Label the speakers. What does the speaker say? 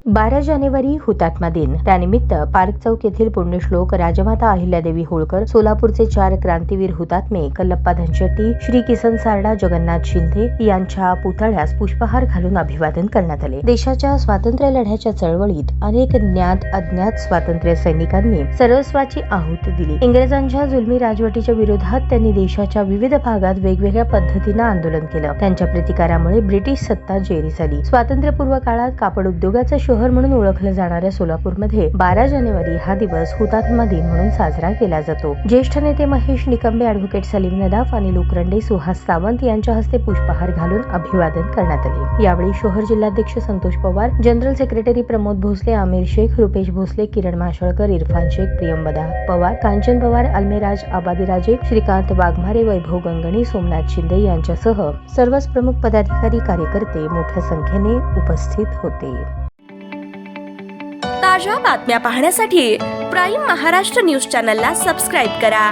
Speaker 1: 12 जानेवारी हुतात्मा दिन. त्यानिमित्त पार्क चौक येथील पुण्यश्लोक राजमाता अहिल्यादेवी होळकर, सोलापूरचे 4 क्रांतीवीर हुतात्मे कल्लप्पा धनशेट्टी, श्री किसन सारडा, जगन्नाथ शिंदे यांच्या पुतळ्यास पुष्पहार घालून अभिवादन करण्यात आले. देशाच्या स्वातंत्र्य लढ्याच्या चळवळीत अनेक ज्ञात अज्ञात स्वातंत्र्य सैनिकांनी सर्वस्वाची आहुती दिली. इंग्रजांच्या जुलमी राजवटीच्या विरोधात त्यांनी देशाच्या विविध भागात वेगवेगळ्या पद्धतीने आंदोलन केलं. त्यांच्या प्रतिकारामुळे ब्रिटिश सत्ता जेरी झाली. स्वातंत्र्यपूर्व काळात कापड उद्योगाचं शहर म्हणून ओळखलं जाणाऱ्या सोलापूरमध्ये 12 जानेवारी हा दिवस हुतात्मा दिन म्हणून साजरा केला जातो. ज्येष्ठ नेते महेश निकंबे, ॲडव्होकेट सलीम नदाफ, अनिल उकरंडे, सुहास सावंत यांच्या हस्ते पुष्पहार घालून अभिवादन करण्यात आले. यावेळी शहर जिल्हाध्यक्ष संतोष पवार, जनरल सेक्रेटरी प्रमोद भोसले, आमिर शेख, रुपेश भोसले, किरण माशळकर, इरफान शेख, प्रियंबदा पवार, कांचन पवार, अल्मेराज आबादीराजे, श्रीकांत वाघमारे, वैभव गंगणी, सोमनाथ शिंदे यांच्यासह सर्वच प्रमुख पदाधिकारी कार्यकर्ते मोठ्या संख्येने उपस्थित होते.
Speaker 2: ताज्या बातम्या पाहण्यासाठी प्राईम महाराष्ट्र न्यूज चॅनलला सबस्क्राईब करा.